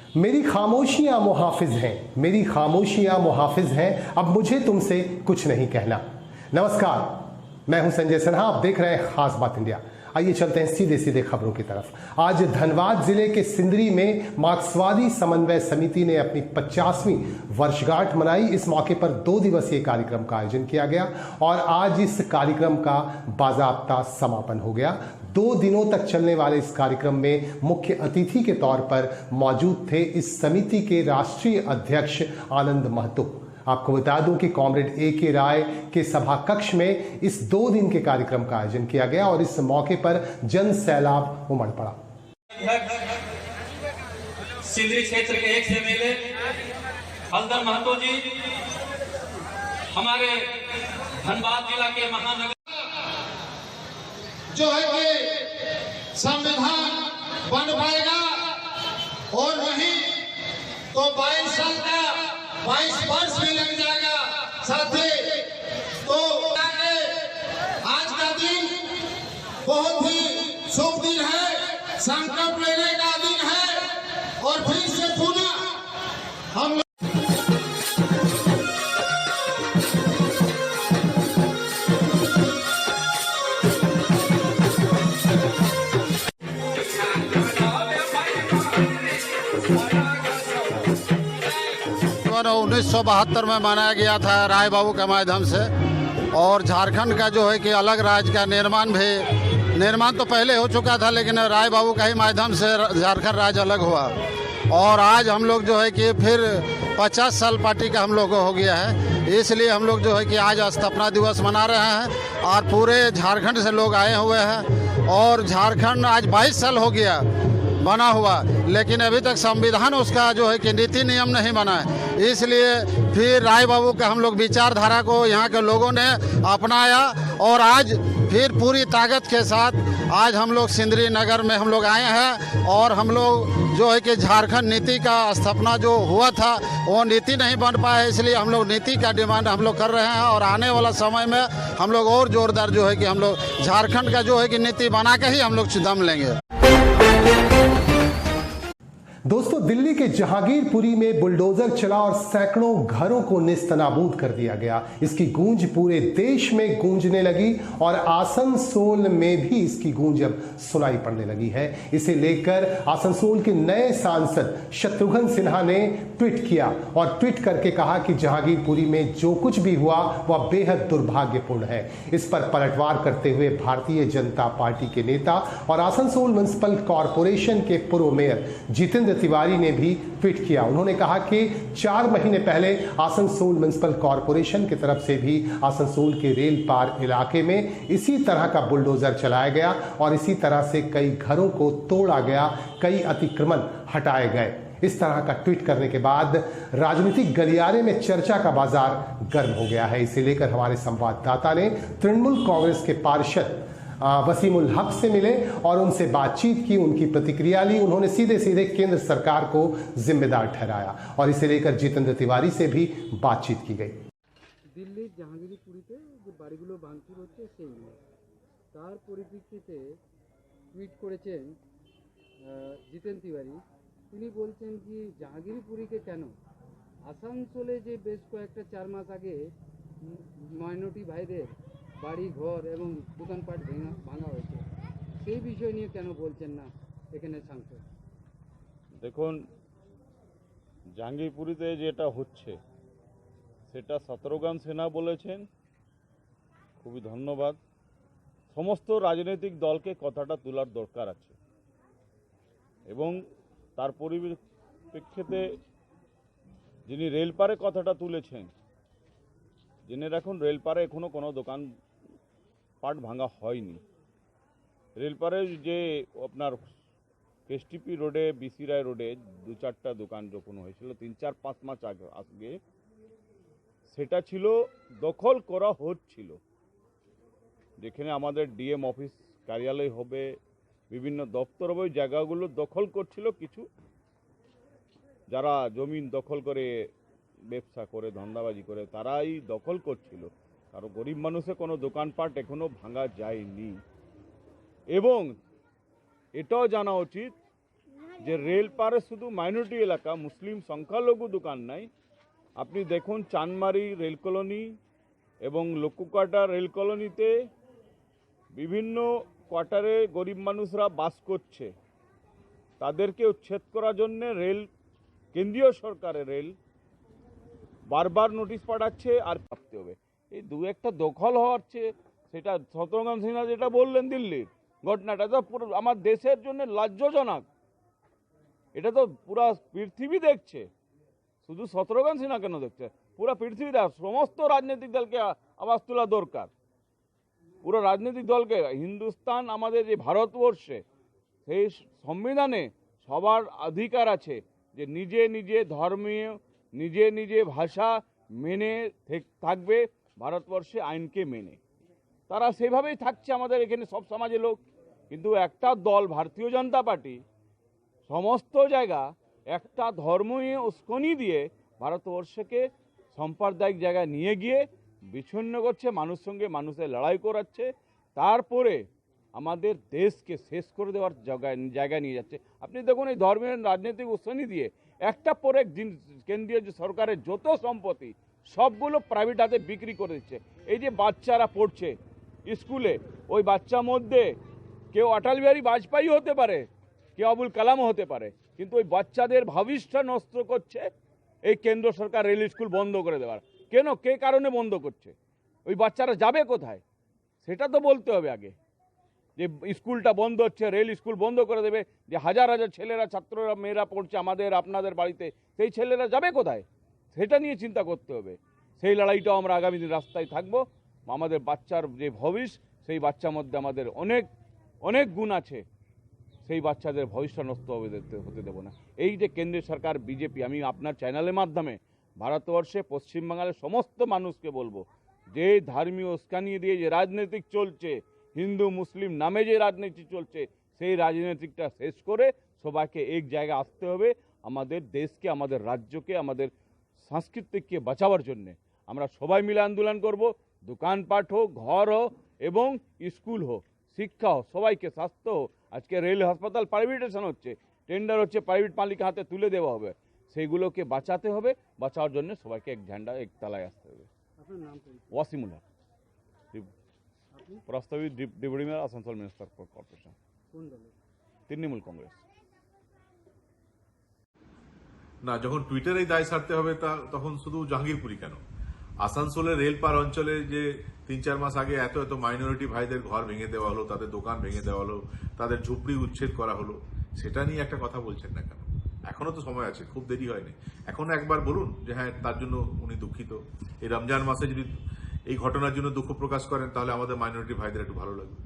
मेरी खामोशियां मुहाफिज हैं, मेरी खामोशियां मुहाफिज हैं, अब मुझे तुमसे कुछ नहीं कहना। नमस्कार, मैं हूं संजय सिन्हा, आप देख रहे हैं खास बात इंडिया। आइए चलते हैं सीधे सीधे खबरों की तरफ। आज धनबाद जिले के सिंदरी में मार्क्सवादी समन्वय समिति ने अपनी 50वीं वर्षगांठ मनाई। इस मौके पर 2 दिवसीय कार्यक्रम का आयोजन किया गया और आज इस कार्यक्रम का बाजाब्ता समापन हो गया। 2 दिनों तक चलने वाले इस कार्यक्रम में मुख्य अतिथि के तौर पर मौजूद थे इस समिति के राष्ट्रीय अध्यक्ष आनंद महतो। आपको बता दूं कि कॉमरेड A.K. राय के सभा कक्ष में इस 2 दिन के कार्यक्रम का आयोजन किया गया और इस मौके पर जन सैलाब उमड़ पड़ा। सिंदरी क्षेत्र के एक एमएलए हल्दर महतो जी, हमारे धनबाद जिला के महानगर जो है कि संविधान बन पाएगा और वहीं तो 22 साल का 22 वर्ष भी लग जाएगा। साथी तो आज का दिन बहुत ही शुभ दिन है, संकल्प लेने का दिन है और फिर से पुनः हम उन्नीस 1972 में मनाया गया था राय बाबू के माध्यम से। और झारखंड का जो है कि अलग राज्य का निर्माण तो पहले हो चुका था, लेकिन राय बाबू का ही माध्यम से झारखंड राज्य अलग हुआ। और आज हम लोग जो है कि फिर 50 साल पार्टी का हम लोग हो गया है, इसलिए हम लोग जो है कि आज स्थापना दिवस मना रहे हैं और पूरे झारखंड से लोग आए हुए हैं। और झारखंड आज 22 साल हो गया बना हुआ, लेकिन अभी तक संविधान उसका जो है कि नीति नियम नहीं बना है। इसलिए फिर राय बाबू के हम लोग विचारधारा को यहाँ के लोगों ने अपनाया और आज फिर पूरी ताकत के साथ आज हम लोग सिंदरी नगर में हम लोग आए हैं। और हम लोग जो है कि झारखंड नीति का स्थापना जो हुआ था वो नीति नहीं बन पाया, इसलिए हम लोग नीति का डिमांड हम लोग कर रहे हैं। और आने वाला समय में हम लोग और जोरदार जो है कि हम लोग झारखंड का जो है कि नीति बना के ही हम लोग दम लेंगे। दोस्तों, दिल्ली के जहांगीरपुरी में बुलडोजर चला और सैकड़ों घरों को नेस्तनाबूद कर दिया गया। इसकी गूंज पूरे देश में गूंजने लगी और आसनसोल में भी इसकी गूंज अब सुनाई पड़ने लगी है। इसे लेकर आसनसोल के नए सांसद शत्रुघ्न सिन्हा ने ट्वीट किया और ट्वीट करके कहा कि जहांगीरपुरी में जो कुछ भी हुआ वह बेहद दुर्भाग्यपूर्ण है। इस पर पलटवार करते हुए भारतीय जनता पार्टी के नेता और आसनसोल म्युनिसिपल कॉरपोरेशन के पूर्व मेयर जितेंद्र तिवारी ने भी ट्वीट किया। उन्होंने कहा कि 4 महीने पहले आसनसोल म्युनिसिपल कॉरपोरेशन की तरफ से भी आसनसोल के रेल पार इलाके में इसी तरह का बुलडोजर चलाया गया और इसी तरह से कई घरों को तोड़ा गया, कई अतिक्रमण हटाए गए। इस तरह का ट्वीट करने के बाद राजनीतिक गलियारे में चर्चा का बाजार गर्म हो गया है। इसे लेकर हमारे संवाददाता ने तृणमूल कांग्रेस के पार्षद वसीमुल हक से मिले और उनसे बातचीत की, उनकी प्रतिक्रिया ली। उन्होंने सीधे सीधे केंद्र सरकार को जिम्मेदार ठहराया और इसे लेकर जितेंद्र तिवारी से भी बातचीत की गई। दिल्ली জাহাঙ্গীরপুরীতে যে বাড়িগুলো ভাঙচুর হচ্ছে সেই নিয়ে তার পরিপ্রেক্ষিতে টুইট করেছেন জিতেন তিওয়ারি। তিনি বলছেন কি জাহাঙ্গীরপুরীকে কেন আসানসোলে যে বেশ কয়েকটা 4 মাস আগে মাইনরিটি ভাইদের বাড়ি ঘর এবং দোকানপাট ভাঙা হয়েছে, সেই বিষয় নিয়ে কেন বলছেন না এখানে সাংসদ? দেখুন, জাহাঙ্গীরপুরীতে যেটা হচ্ছে সেটা শত্রুঘ্ন সিনহা বলেছেন, খুবই ধন্যবাদ। সমস্ত রাজনৈতিক দলকে কথাটা তোলার দরকার আছে এবং তার পরিপ্রেক্ষিতে যিনি রেলপারে কথাটা তুলেছেন, জেনে রাখুন রেলপারে এখনো কোনো দোকান পাট ভাঙা হয়নি। রেলপারে যে আপনার কেএসটিপি রোডে, বিসি রায় রোডে 2-4টা দোকান যখন হয়েছিল 3-4-5 মাস আগে, সেটা ছিল দখল করা হচ্ছিল। যেখানে আমাদের ডিএম অফিস কার্যালয় হবে, বিভিন্ন দপ্তর হবে, ওই জায়গাগুলো দখল করছিল কিছু যারা জমিন দখল করে ব্যবসা করে ধান্দাবাজি করে, তারাই দখল করছিল। কারণ গরিব মানুষের কোনো দোকানপাট এখনো ভাঙা যায়নি। এবং এটাও জানা উচিত যে রেল পারে শুধু মাইনরিটি এলাকা, মুসলিম সংখ্যালঘু দোকান নাই। আপনি দেখুন চানমারি রেল কলোনি এবং লক্ষ্যকোয়ার্টার রেল কলোনিতে বিভিন্ন কোয়ার্টারে গরিব মানুষরা বাস করছে, তাদেরকে উচ্ছেদ করার জন্য রেল, কেন্দ্রীয় সরকারের রেল বারবার নোটিশ পাঠাচ্ছে আর ভাবতে হবে। এই দু একটা দখল হচ্ছে, সেটা শত্রুঘ্ন সিনহা যেটা বললেন দিল্লির ঘটনাটা, তো পুরো আমার দেশের জন্য লজ্জাজনক। এটা তো পুরা পৃথিবী দেখছে, শুধু শত্রুঘ্ন সিনহা কেন দেখছে, পুরা পৃথিবী দেখ, সমস্ত রাজনৈতিক দলকে আওয়াজ তোলা দরকার। পুরো রাজনৈতিক দলকে, হিন্দুস্তান আমাদের যে ভারতবর্ষে, সেই সংবিধানে সবার অধিকার আছে যে নিজে নিজে ধর্মীয়, নিজে নিজে ভাষা মেনে থাকবে, ভারতবর্ষে আইনকে মেনে। তারা সেভাবেই থাকছে আমাদের এখানে সব সমাজের লোক। কিন্তু একটা দল, ভারতীয় জনতা পার্টি, সমস্ত জায়গা একটা ধর্মীয় উস্কানি দিয়ে ভারতবর্ষকে সাম্প্রদায়িক জায়গায় নিয়ে গিয়ে বিচ্ছিন্ন করছে, মানুষের সঙ্গে মানুষের লড়াই করাচ্ছে, তারপরে আমাদের দেশকে শেষ করে দেওয়ার জায়গায় নিয়ে যাচ্ছে। আপনি দেখুন এই ধর্মের রাজনৈতিক উস্কানি দিয়ে একটা পরে কেন্দ্রীয় যে সরকারের যত সম্পত্তি সবগুলো প্রাইভেট হাতে বিক্রি করে দিচ্ছে। এই যে বাচ্চারা পড়ছে স্কুলে, ওই বাচ্চার মধ্যে কেউ অটল বিহারী বাজপেয়ী হতে পারে, কেউ আবুল কালামও হতে পারে, কিন্তু ওই বাচ্চাদের ভবিষ্যৎ নষ্ট করছে এই কেন্দ্র সরকার রেল স্কুল বন্ধ করে দেওয়ার। কেন, কে কারণে বন্ধ করছে? ওই বাচ্চারা যাবে কোথায় সেটা তো বলতে হবে আগে। যে স্কুলটা বন্ধ হচ্ছে, রেল স্কুল বন্ধ করে দেবে, যে হাজার হাজার ছেলেরা, ছাত্ররা, মেয়েরা পড়ছে আমাদের আপনাদের বাড়িতে, সেই ছেলেরা যাবে কোথায় সেটা নিয়ে চিন্তা করতে হবে। সেই লড়াইটাও আমরা আগামী দিন রাস্তায় থাকবো। আমাদের বাচ্চার যে ভবিষ্যৎ, সেই বাচ্চার মধ্যে আমাদের অনেক অনেক গুণ আছে, সেই বাচ্চাদের ভবিষ্যৎ নষ্ট হতে দেবো না। এই যে কেন্দ্রীয় সরকার বিজেপি, আমি আপনার চ্যানেলের মাধ্যমে ভারতবর্ষে পশ্চিমবাংলার সমস্ত মানুষকে বলবো, যে ধর্মীয় উস্কানি দিয়ে যে রাজনীতিক চলছে, হিন্দু মুসলিম নামে যে রাজনীতি চলছে, সেই রাজনীতিকটা শেষ করে সবাইকে এক জায়গায় আসতে হবে। আমাদের দেশকে, আমাদের রাজ্যকে, আমাদের সংস্কৃতিকে বাঁচাবার জন্যে আমরা সবাই মিলে আন্দোলন করব। দোকানপাট হোক, ঘর হোক এবং স্কুল হোক, শিক্ষা হোক, সবাইকে, স্বাস্থ্য হোক। আজকে রেল হাসপাতাল প্রাইভেটেশন হচ্ছে, টেন্ডার হচ্ছে, প্রাইভেট মালিকের হাতে তুলে দেওয়া হবে, সেইগুলোকে বাঁচাতে হবে। বাঁচাওয়ার জন্য সবাইকে এক ঝান্ডা, এক তালায় আসতে হবে। ওয়াসিমুল হক, প্রস্তাবিত deputy mayor, Asansol municipal corporation, Trinamool Congress. না, যখন টুইটারে দায় সারতে হবে তখন শুধু জাহাঙ্গীরপুরি কেন, আসানসোলের রেলপার অঞ্চলে যে 3-4 মাস আগে এত এত মাইনরিটি ভাইদের ঘর ভেঙে দেওয়া হলো, তাদের দোকান ভেঙে দেওয়া হলো, তাদের ঝুপড়ি উচ্ছেদ করা হলো, সেটা নিয়ে একটা কথা বলছেন না কেন? এখনো তো সময় আছে, খুব দেরি হয়নি। এখনো একবার বলুন যে হ্যাঁ, তার জন্য উনি দুঃখিত। এই রমজান মাসে যদি এই ঘটনার জন্য দুঃখ প্রকাশ করেন, তাহলে আমাদের মাইনরিটি ভাইদের একটু ভালো লাগবে।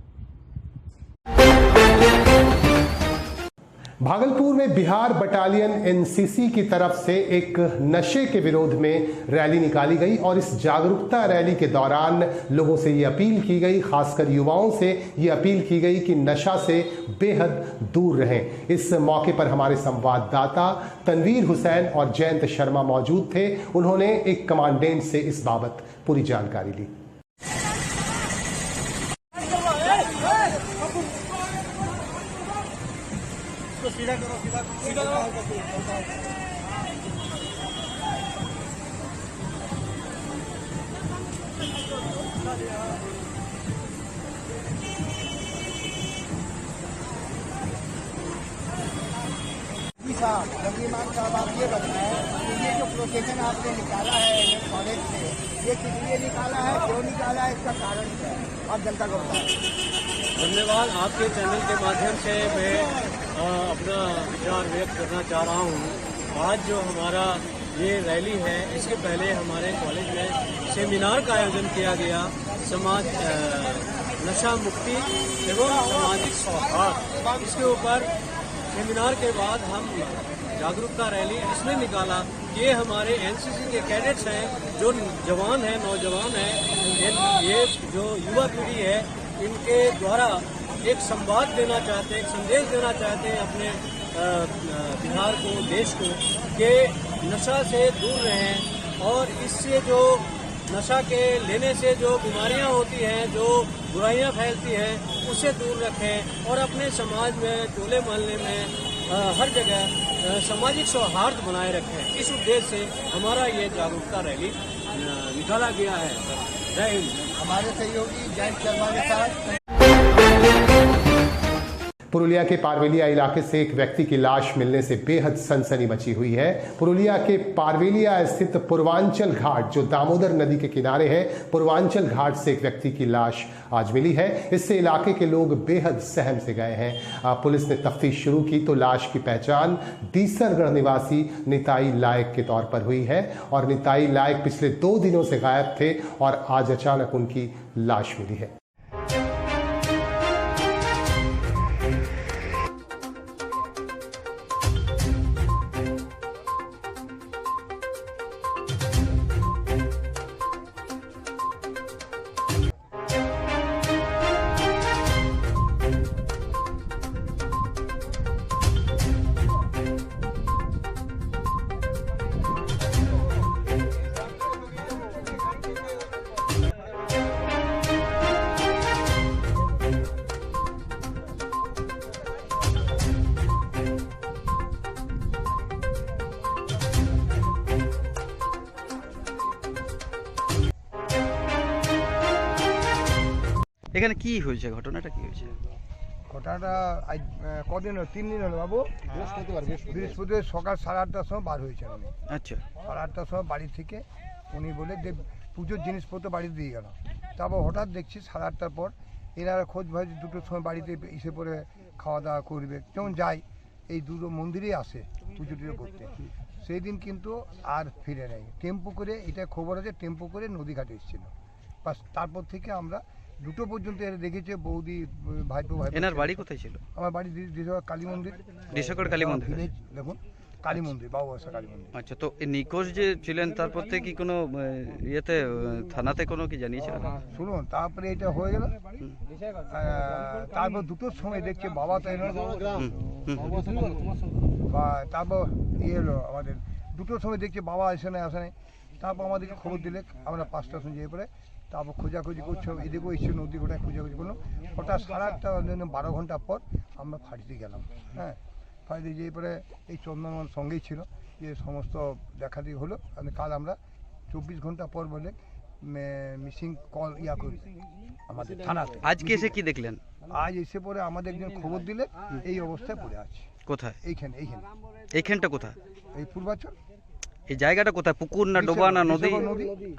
भागलपुर में बिहार बटालियन एनसीसी की तरफ से एक नशे के विरोध में रैली निकाली गई और इस जागरूकता रैली के दौरान लोगों से ये अपील की गई, खासकर युवाओं से ये अपील की गई कि नशा से बेहद दूर रहें। इस मौके पर हमारे संवाददाता तनवीर हुसैन और जयंत शर्मा मौजूद थे। उन्होंने एक कमांडेंट से इस बाबत पूरी जानकारी ली। सीधा करो, सीधा करो। साहब, आप ये बताएं कि ये जो प्रोटेक्शन आपने निकाला है कॉलेज से, ये किस लिए निकाला है, क्यों निकाला है, इसका कारण क्या है, आप जनता को बताएं। धन्यवाद। आपके चैनल के माध्यम से मैं अपना विचार व्यक्त करना चाह रहा हूँ। आज जो हमारा ये रैली है, इसके पहले हमारे कॉलेज में सेमिनार का आयोजन किया गया, समाज नशा मुक्ति एवं सामाजिक सौहार्द। इसके ऊपर सेमिनार के बाद हम जागरूकता रैली इसलिए निकाला, ये हमारे एनसीसी के कैडेट्स हैं, जो जवान हैं, नौजवान हैं, ये जो युवा पीढ़ी है, इनके द्वारा एक संवाद देना चाहते हैं, एक संदेश देना चाहते हैं अपने बिहार को, देश को, कि नशा से दूर रहें और इससे जो नशा के लेने से जो बीमारियां होती हैं, जो बुराइयां फैलती हैं, उससे दूर रखें और अपने समाज में, टोले मोहल्ले में हर जगह सामाजिक सौहार्द बनाए रखें। इस उद्देश्य से हमारा ये जागरूकता रैली निकाला गया है। जय हिंद। हमारे सहयोगी जयंत शर्मा के साथ पुरुलिया के पारवेलिया इलाके से एक व्यक्ति की लाश मिलने से बेहद सनसनी मची हुई है। पुरुलिया के पारवेलिया स्थित पूर्वांचल घाट जो दामोदर नदी के किनारे है, पूर्वांचल घाट से एक व्यक्ति की लाश आज मिली है। इससे इलाके के लोग बेहद सहम से गए हैं। पुलिस ने तफ्तीश शुरू की तो लाश की पहचान डीसरगढ़ निवासी निताई लायक के तौर पर हुई है और निताई लायक पिछले 2 दिनों से गायब थे और आज अचानक उनकी लाश मिली है। এখানে কি হয়েছে, ঘটনাটা কি হয়েছে? ঘটনাটা আজ কদিন হলো, 3 দিন হলো বাবু। বৃহস্পতিবার সকাল 8:30টার সময় বার হয়েছে উনি। আচ্ছা, 8:30টার সময় বাড়ি থেকে উনি বলে যে পুজোর জিনিসপত্র বাড়িতে দিয়ে গেল। তারপর হঠাৎ দেখছি 8:30টার পর এনারা খোঁজ ভাই 2টোর সময় বাড়িতে এসে পরে খাওয়া দাওয়া করবে, যেমন যাই এই দুটো মন্দিরেই আসে পুজো টুজো করতে। সেই দিন কিন্তু আর ফিরে নেই। টেম্পো করে, এটা খবর আছে, টেম্পো করে নদীঘাটে এসেছিল। বাস তারপর থেকে আমরা 2টো পর্যন্ত এর দেখেছে বৌদি ভাইপো। এনার বাড়ি কোথায় ছিল? আমার বাড়ি ডিসকর কালী মন্দির। ডিসকর কালী মন্দির, দেখুন কালী মন্দির, বাবুবাসা কালী মন্দির। আচ্ছা, তো এই নিখোঁজ যে ছিলেন তারপর থেকে কি কোনো ইয়েতে থানাতে কোনো কি জানিয়েছিলেন? শুনুন, তারপরে এটা হয়ে গেল। তারপর 2টোর সময় দেখছে বাবা তো এলো, তারপর ইয়ে এলো আমাদের 2টোর সময় দেখছে বাবা আসে নাই। তারপর আমাদেরকে খবর দিলে আমরা 5টার সময় যেয়ে পরে তারপর খোঁজাখুঁজি করছি, এদিকেও এসে নদী গোটায় খোঁজাখুঁজি করলাম। হঠাৎ 8:30 12 ঘন্টা পর আমরা ফাঁড়িতে গেলাম। হ্যাঁ, ফাঁড়িতে যেয়ে পরে এই চন্দন সঙ্গেই ছিল, যে সমস্ত দেখাদেখি হলো। কাল আমরা 24 ঘন্টা পর বলে মিসিং কল করি আমাদের থানাতে। আজকে এসে কি দেখলেন? আজ এসে পরে আমাদের একজন খবর দিলে এই অবস্থায় পড়ে আছে। কোথায়? এইখানটা কোথায়? এই পূর্বাচল। এই জায়গাটা কোথায়? পুকুর না ডোবা না নদী?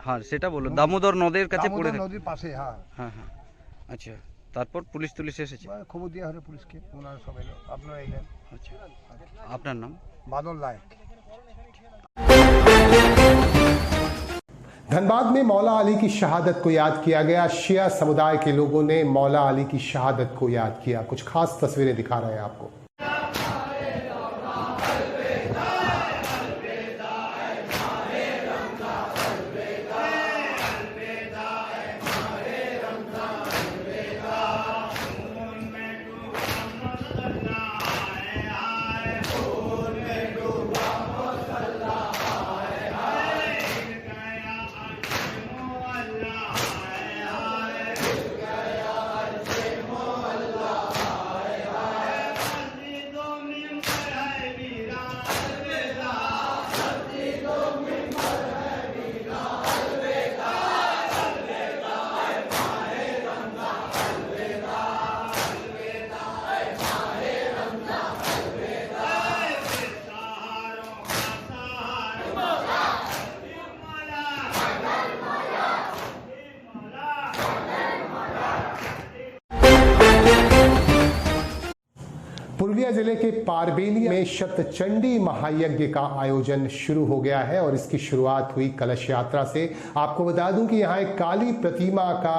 হ্যাঁ, সেটা বলো। দামোদর নদীর কাছে পড়ে, নদীর পাশে। হ্যাঁ হ্যাঁ হ্যাঁ। আচ্ছা, তারপর পুলিশ এসেছে? খবর দেওয়া হলো পুলিশকে, ওনারা সব এলো, আপনারা এলেন। আচ্ছা, আপনার নাম? বাদল লায়ক। धनबाद में मौला अली की शहादत को याद किया गया। शिया समुदाय के लोगों ने मौला अली की शहादत को याद किया। कुछ खास तस्वीरें दिखा रहे हैं आपको। पुरुलिया जिले के पारबेलिया में शतचंडी महायज्ञ का आयोजन शुरू हो गया है और इसकी शुरुआत हुई कलश यात्रा से। आपको बता दूं कि यहाँ एक काली प्रतिमा का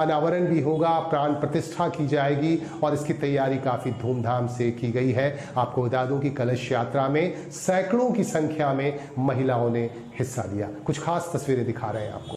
अनावरण भी होगा, प्राण प्रतिष्ठा की जाएगी और इसकी तैयारी काफी धूमधाम से की गई है। आपको बता दूं कि कलश यात्रा में सैकड़ों की संख्या में महिलाओं ने हिस्सा लिया। कुछ खास तस्वीरें दिखा रहे हैं आपको।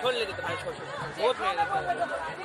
छोड़ लेते भाई, छोड़ बहुत